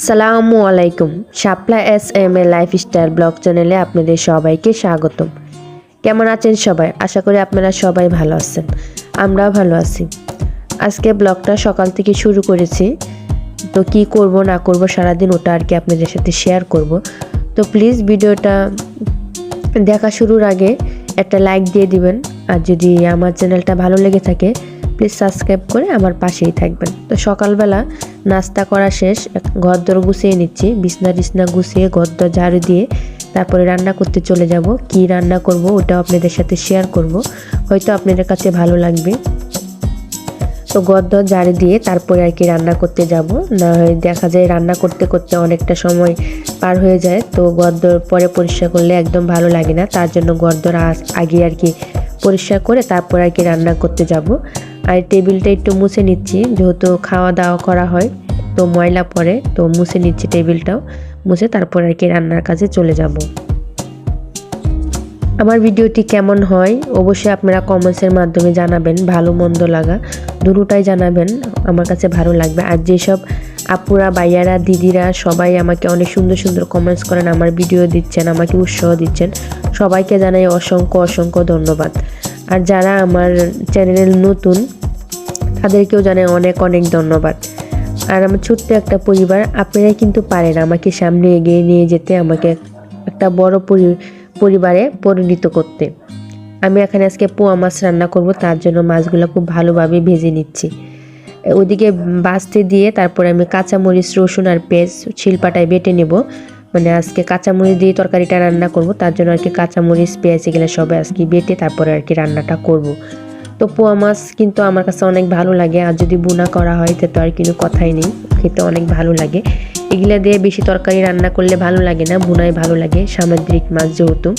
আসসালামু আলাইকুম। শাপলা S M A lifestyle blog চ্যানেলে আপনাদের সবাইকে স্বাগতম। কেমন আছেন সবাই? আশা করি আপনারা সবাই ভালো আছেন, আমরাও ভালো আছি। আজকে ব্লগটা সকাল থেকে শুরু করেছি, তো কি করব না করব সারাদিন ওটা আর কি আপনাদের সাথে শেয়ার করব। তো প্লিজ ভিডিওটা দেখা শুরুর আগে একটা লাইক দিয়ে দিবেন, আর যদি আমার চ্যানেলটা ভালো লেগে থাকে প্লিজ সাবস্ক্রাইব করে আমার পাশেই থাকবেন। তো সকালবেলা নাস্তা করা শেষ, ঘরদোর গুছিয়ে নিচ্ছি, বিছনা গুছিয়ে ঘরদোর ঝাড়ু দিয়ে তারপরে রান্না করতে চলে যাব। কি রান্না করব ওটাও আপনাদের সাথে শেয়ার করব, হয়তো আপনাদের কাছে ভালো লাগবে। তো ঘরদোর ঝাড়ু দিয়ে তারপরে আর কি রান্না করতে যাব, না হয় দেখা যায় রান্না করতে করতে অনেকটা সময় পার হয়ে যায়। তো ঘরদোর পরে পরিষ্কার করলে একদম ভালো লাগে না, তার জন্য ঘরদোর আগে আর কি পরিষ্কার করে তারপর আর কি রান্না করতে যাব। আর টেবিলটা একটু মুছে নিচ্ছি, যেহেতু খাওয়া দাওয়া করা হয় তো ময়লা পড়ে, তো মুছে নিচ্ছি টেবিলটাও, মুছে তারপর আর কি রান্নার কাজে চলে যাব। আমার ভিডিওটি কেমন হয় অবশ্যই আপনারা কমেন্টসের মাধ্যমে জানাবেন, ভালো মন্দ লাগা দুটোটাই জানাবেন, আমার কাছে ভালো লাগবে। আর যেসব আপুরা ভাইয়ারা দিদিরা সবাই আমাকে অনেক সুন্দর সুন্দর কমেন্টস করেন, আমার ভিডিও দিচ্ছেন, আমাকে উৎসাহ দিচ্ছেন, সবাইকে জানাই অসংখ্য অসংখ্য ধন্যবাদ। আর যারা আমার চ্যানেলে নতুন তাদেরকেও জানাই অনেক অনেক ধন্যবাদ। আর আমার ছোট্ট একটা পরিবার, আপনারা কিন্তু পারেন আমাকে সামনে এগিয়ে নিয়ে যেতে, আমাকে একটা বড় পরিবারে পরিণত করতে। আমি এখানে আজকে পোয়া মাছ রান্না করব, তার জন্য মাছগুলো খুব ভালোভাবে ভেজে নিচ্ছি। ওইদিকে ভাজতে দিয়ে তারপরে আমি কাঁচামরিচ, রসুন আর পেঁয়াজ শিলপাটায় বেটে নেব। মানে আজকে কাঁচামরিচ দিয়ে তরকারিটা রান্না করব, তার জন্য আর কি কাঁচামরিচ পেঁয়াজ এগুলো সবাই আজকে বেটে তারপরে আর কি রান্নাটা করব। তো পোয়া মাছ কিন্তু আমার কাছে অনেক ভালো লাগে, আর যদি বুনা করা হয় তো আর কোনো কথাই নেই, খেতে অনেক ভালো লাগে। এগুলা দিয়ে বেশি তরকারি রান্না করলে ভালো লাগে না, বুনাই ভালো লাগে, সামুদ্রিক মাছ যেহেতু।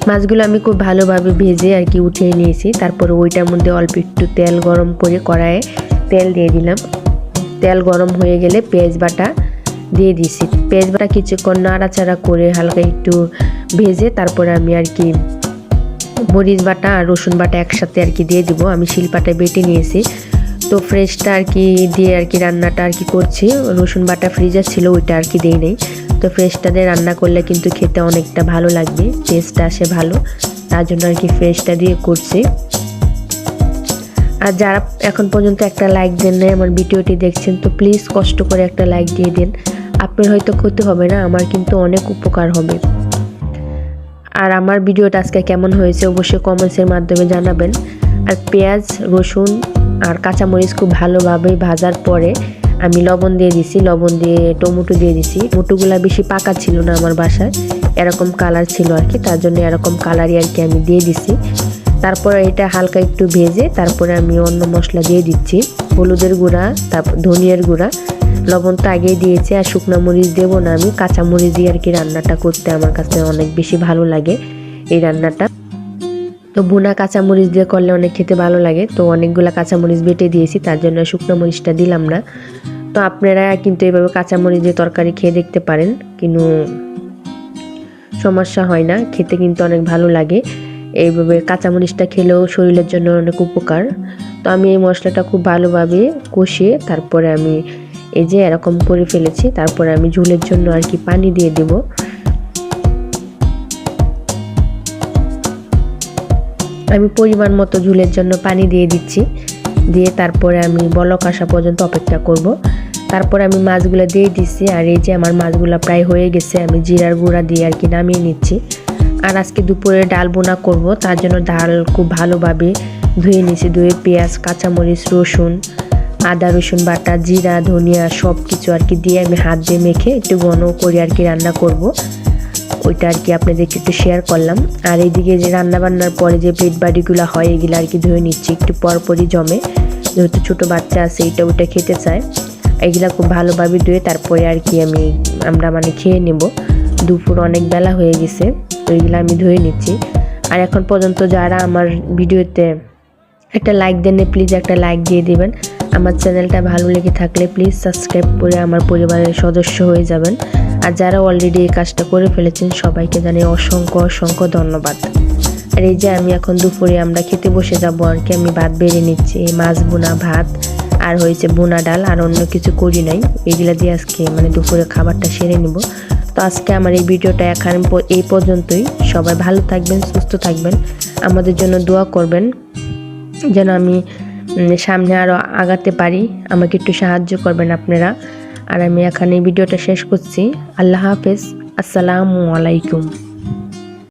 মাছগুলো আমি খুব ভালোভাবে ভেজে আর কি উঠিয়ে নিয়েছি। তারপরে ওইটার মধ্যে অল্প একটু তেল গরম করে কড়াইয়ে তেল দিয়ে দিলাম। তেল গরম হয়ে গেলে পেঁয়াজ বাটা দিয়ে দিছি। পেঁয়াজ বাটা কিছুক্ষণ নাড়াচাড়া করে হালকা একটু ভেজে তারপরে আমি আর কি মরিচ বাটা আর রসুন বাটা একসাথে আর কি দিয়ে দিব। আমি শিলপাটায় বেটে নিয়েছি, তো ফ্রেশটা আর কি দিয়ে আর কি রান্নাটা আর কি করছি। রসুন বাটা ফ্রিজে ছিল, ওইটা আর কি দেই নেই। তো ফ্রেশটা দিয়ে রান্না করলে কিন্তু খেতে অনেকটা ভালো লাগবে, টেস্টটা আসে ভালো, তার জন্য আর কি ফ্রেশটা দিয়ে করছি। আর যারা এখন পর্যন্ত একটা লাইক দেন নাই আমার ভিডিওটি দেখছেন, তো প্লিজ কষ্ট করে একটা লাইক দিয়ে দিন। আপনার হয়তো ক্ষতি হবে না, আমার কিন্তু অনেক উপকার হবে। আর আমার ভিডিওটা আজকে কেমন হয়েছে অবশ্যই কমেন্টসের মাধ্যমে জানাবেন। আর পেঁয়াজ, রসুন আর কাঁচামরিচ খুব ভালোভাবে ভাজার পরে আমি লবণ দিয়ে দিছি, লবণ দিয়ে টমেটো দিয়ে দিছি। টমেটোগুলো বেশি পাকা ছিল না আমার বাসায়, এরকম কালার ছিল আর কি, তার জন্য এরকম কালারই আর কি আমি দিয়ে দিছি। তারপরে এটা হালকা একটু ভেজে তারপরে আমি অন্য মশলা দিয়ে দিচ্ছি, হলুদের গুঁড়া, তারপর ধনিয়ার গুঁড়া, লবণ তো আগেই দিয়েছি। আর শুকনো মরিচ দেবো না, আমি কাঁচা মরিচ দিয়ে আর কি রান্নাটা করতে আমার কাছে অনেক বেশি ভালো লাগে এই রান্নাটা। তো ভুনা কাঁচামরিচ দিয়ে করলে অনেক খেতে ভালো লাগে, তো অনেকগুলো কাঁচামরিচ বেটে দিয়েছি, তার জন্য শুকনো মরিচটা দিলাম না। তো আপনারা কিন্তু এইভাবে কাঁচামরিচ দিয়ে তরকারি খেয়ে দেখতে পারেন, কিন্তু সমস্যা হয় না, খেতে কিন্তু অনেক ভালো লাগে। এইভাবে কাঁচামরিচটা খেলেও শরীরের জন্য অনেক উপকার। তো আমি এই মশলাটা খুব ভালোভাবে কষিয়ে তারপরে আমি এই যে এরকম করে ফেলেছি, তারপরে আমি ঝোলের জন্য আর কি পানি দিয়ে দেব। আমি পরিমাণ মতো ঝোলের জন্য পানি দিয়ে দিচ্ছি, দিয়ে তারপরে আমি বলক আসা পর্যন্ত অপেক্ষা করব। তারপরে আমি মাছগুলো দিয়ে দিচ্ছি। আর এই যে আমার মাছগুলো প্রায় হয়ে গেছে, আমি জিরার গুঁড়া দিয়ে আর কি নামিয়ে নিচ্ছি। আর আজকে দুপুরে ডাল বোনা করব, তার জন্য ডাল খুব ভালোভাবে ধুয়ে নিয়েছি। ধুয়ে পেঁয়াজ, কাঁচামরিচ, রসুন, আদা রসুন বাটা, জিরা, ধনিয়া সব কিছু আর কি দিয়ে আমি হাত দিয়ে মেখে একটু ঘন করে আর কি রান্না করব, ওইটা আর কি আপনাদেরকে একটু শেয়ার করলাম। আর এইদিকে যে রান্না বান্নার পরে যে প্লেট বাটিগুলো হয় এগুলো আর কি ধুয়ে নিচ্ছি, একটু পরপরই জমে, যেহেতু ছোটো বাচ্চা আছে এইটা ওইটা খেতে চায়। এগুলা খুব ভালোভাবে ধুয়ে তারপরে আর কি আমরা মানে খেয়ে নেব। দুপুর অনেক বেলা হয়ে গেছে, তো এইগুলো আমি ধুয়ে নিচ্ছি। আর এখন পর্যন্ত যারা আমার ভিডিওতে একটা লাইক দেন প্লিজ একটা লাইক দিয়ে দিবেন। আমার চ্যানেলটা ভালো লেগে থাকলে প্লিজ সাবস্ক্রাইব করে আমার পরিবারের সদস্য হয়ে যাবেন। আর যারা অলরেডি এই কাজটা করে ফেলেছেন সবাইকে জানাই অসংখ্য অসংখ্য ধন্যবাদ। আর এই যে আমি এখন দুপুরে আমরা খেতে বসে যাবো আর কি, আমি ভাত বেড়ে নিচ্ছি, মাছ বোনা ভাত আর হয়েছে ভুনা ডাল, আর অন্য কিছু করি নাই। এগুলা দিয়ে আজকে মানে দুপুরে খাবারটা সেরে নেব। তো আজকে আমার এই ভিডিওটা এই পর্যন্তই। সবাই ভালো থাকবেন, সুস্থ থাকবেন, আমাদের জন্য দোয়া করবেন যেন আমি সামনে আরও আগাতে পারি। আমাকে একটু সাহায্য করবেন আপনারা। আর আমি এখানে এই ভিডিওটা শেষ করছি। আল্লাহ হাফেজ, আসসালামু আলাইকুম।